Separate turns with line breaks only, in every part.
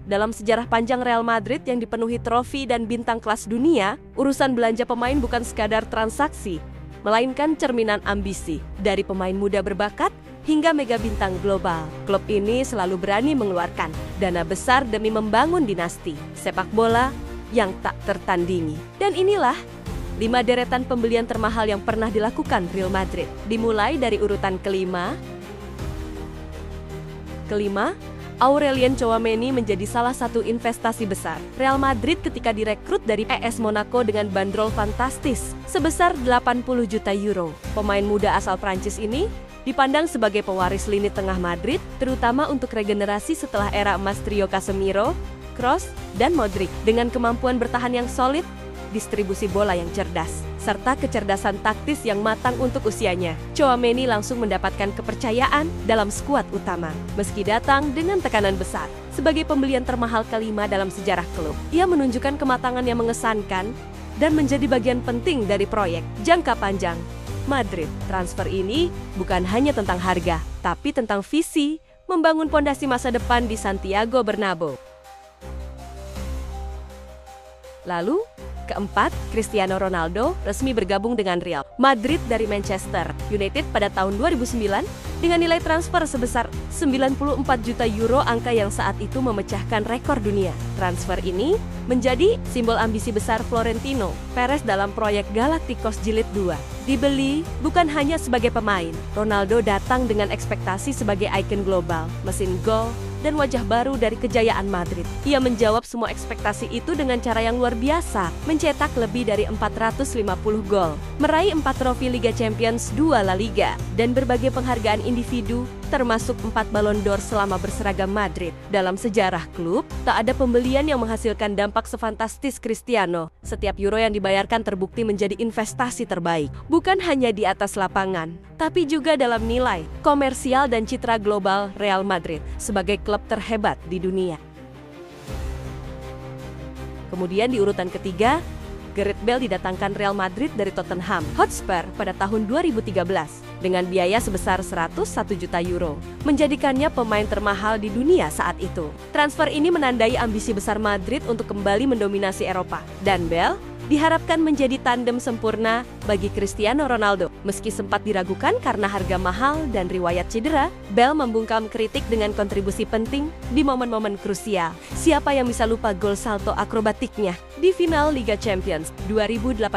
Dalam sejarah panjang Real Madrid yang dipenuhi trofi dan bintang kelas dunia, urusan belanja pemain bukan sekadar transaksi, melainkan cerminan ambisi. Dari pemain muda berbakat hingga mega bintang global, klub ini selalu berani mengeluarkan dana besar demi membangun dinasti sepak bola yang tak tertandingi. Dan inilah 5 deretan pembelian termahal yang pernah dilakukan Real Madrid. Dimulai dari urutan kelima, Aurelien Tchouaméni menjadi salah satu investasi besar Real Madrid ketika direkrut dari AS Monaco dengan bandrol fantastis sebesar 80 juta euro. Pemain muda asal Prancis ini dipandang sebagai pewaris lini tengah Madrid, terutama untuk regenerasi setelah era emas trio Casemiro, Kroos, dan Modric. Dengan kemampuan bertahan yang solid, distribusi bola yang cerdas, serta kecerdasan taktis yang matang untuk usianya, Tchouaméni langsung mendapatkan kepercayaan dalam skuad utama. Meski datang dengan tekanan besar, sebagai pembelian termahal kelima dalam sejarah klub, ia menunjukkan kematangan yang mengesankan dan menjadi bagian penting dari proyek jangka panjang Madrid. Transfer ini bukan hanya tentang harga, tapi tentang visi membangun pondasi masa depan di Santiago Bernabeu. Lalu, keempat, Cristiano Ronaldo resmi bergabung dengan Real Madrid dari Manchester United pada tahun 2009 dengan nilai transfer sebesar 94 juta euro, angka yang saat itu memecahkan rekor dunia. Transfer ini menjadi simbol ambisi besar Florentino Perez dalam proyek Galacticos Jilid 2. Dibeli bukan hanya sebagai pemain, Ronaldo datang dengan ekspektasi sebagai ikon global, mesin gol, dan wajah baru dari kejayaan Madrid. Ia menjawab semua ekspektasi itu dengan cara yang luar biasa, mencetak lebih dari 450 gol, meraih 4 trofi Liga Champions, 2 La Liga, dan berbagai penghargaan individu, termasuk 4 Ballon d'Or selama berseragam Madrid. Dalam sejarah klub, tak ada pembelian yang menghasilkan dampak sefantastis Cristiano. Setiap euro yang dibayarkan terbukti menjadi investasi terbaik, bukan hanya di atas lapangan, tapi juga dalam nilai komersial dan citra global Real Madrid sebagai klub terhebat di dunia. Kemudian di urutan ketiga, Gareth Bale didatangkan Real Madrid dari Tottenham Hotspur pada tahun 2013 dengan biaya sebesar 101 juta euro, menjadikannya pemain termahal di dunia saat itu. Transfer ini menandai ambisi besar Madrid untuk kembali mendominasi Eropa, dan Bale diharapkan menjadi tandem sempurna bagi Cristiano Ronaldo. Meski sempat diragukan karena harga mahal dan riwayat cedera, Bale membungkam kritik dengan kontribusi penting di momen-momen krusial. Siapa yang bisa lupa gol salto akrobatiknya di final Liga Champions 2018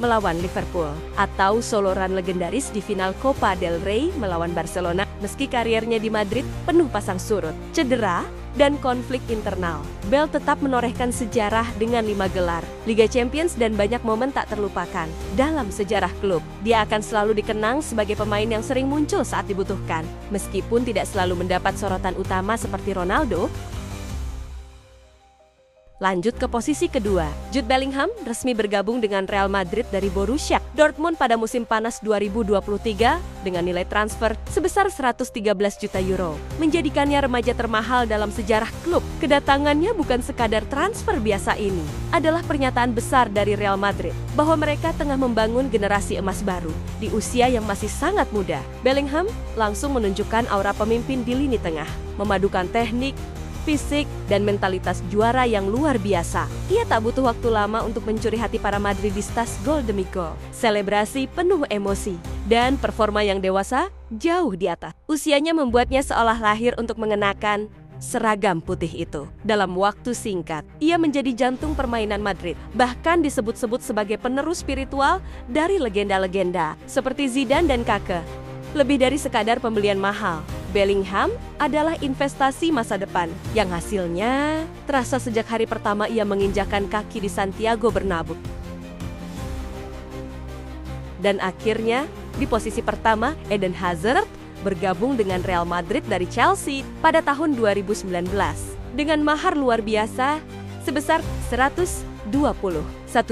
melawan Liverpool, atau solo run legendaris di final Copa del Rey melawan Barcelona. Meski karirnya di Madrid penuh pasang surut, cedera, dan konflik internal, Bale tetap menorehkan sejarah dengan 5 gelar Liga Champions dan banyak momen tak terlupakan dalam sejarah klub. Dia akan selalu dikenang sebagai pemain yang sering muncul saat dibutuhkan, meskipun tidak selalu mendapat sorotan utama seperti Ronaldo. Lanjut ke posisi kedua, Jude Bellingham resmi bergabung dengan Real Madrid dari Borussia Dortmund pada musim panas 2023 dengan nilai transfer sebesar 113 juta euro, menjadikannya remaja termahal dalam sejarah klub. Kedatangannya bukan sekadar transfer biasa, ini adalah pernyataan besar dari Real Madrid bahwa mereka tengah membangun generasi emas baru di usia yang masih sangat muda. Bellingham langsung menunjukkan aura pemimpin di lini tengah, memadukan teknik, fisik, dan mentalitas juara yang luar biasa. Ia tak butuh waktu lama untuk mencuri hati para Madridistas gol demi gol. Selebrasi penuh emosi dan performa yang dewasa jauh di atas usianya membuatnya seolah lahir untuk mengenakan seragam putih itu. Dalam waktu singkat, ia menjadi jantung permainan Madrid, bahkan disebut-sebut sebagai penerus spiritual dari legenda-legenda seperti Zidane dan Kaka. Lebih dari sekadar pembelian mahal, Bellingham adalah investasi masa depan yang hasilnya terasa sejak hari pertama ia menginjakkan kaki di Santiago Bernabeu. Dan akhirnya, di posisi pertama, Eden Hazard bergabung dengan Real Madrid dari Chelsea pada tahun 2019 dengan mahar luar biasa sebesar 121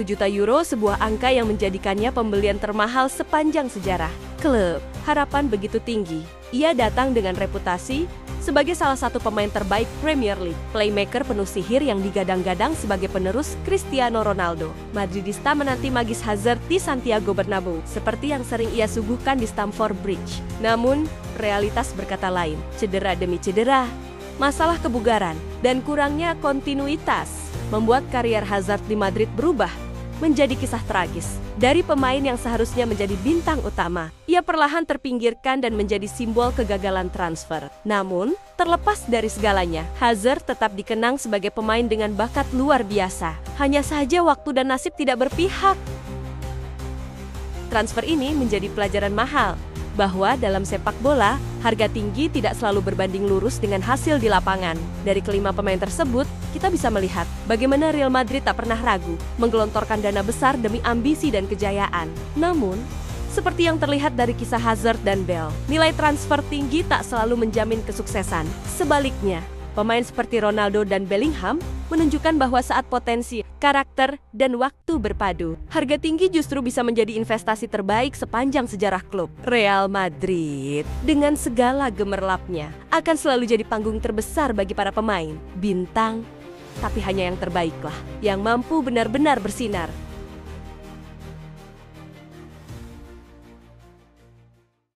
juta euro, sebuah angka yang menjadikannya pembelian termahal sepanjang sejarah klub. Harapan begitu tinggi. Ia datang dengan reputasi sebagai salah satu pemain terbaik Premier League, playmaker penuh sihir yang digadang-gadang sebagai penerus Cristiano Ronaldo. Madridista menanti magis Hazard di Santiago Bernabeu, seperti yang sering ia suguhkan di Stamford Bridge. Namun, realitas berkata lain. Cedera demi cedera, Masalah kebugaran dan kurangnya kontinuitas membuat karier Hazard di Madrid berubah menjadi kisah tragis. Dari pemain yang seharusnya menjadi bintang utama, ia perlahan terpinggirkan dan menjadi simbol kegagalan transfer. Namun, terlepas dari segalanya, Hazard tetap dikenang sebagai pemain dengan bakat luar biasa. Hanya saja waktu dan nasib tidak berpihak. Transfer ini menjadi pelajaran mahal, bahwa dalam sepak bola, harga tinggi tidak selalu berbanding lurus dengan hasil di lapangan. Dari kelima pemain tersebut, kita bisa melihat bagaimana Real Madrid tak pernah ragu menggelontorkan dana besar demi ambisi dan kejayaan. Namun, seperti yang terlihat dari kisah Hazard dan Bale, nilai transfer tinggi tak selalu menjamin kesuksesan. Sebaliknya, pemain seperti Ronaldo dan Bellingham menunjukkan bahwa saat potensi, karakter, dan waktu berpadu, harga tinggi justru bisa menjadi investasi terbaik sepanjang sejarah klub. Real Madrid, dengan segala gemerlapnya, akan selalu jadi panggung terbesar bagi para pemain. Bintang, tapi hanya yang terbaiklah yang mampu benar-benar bersinar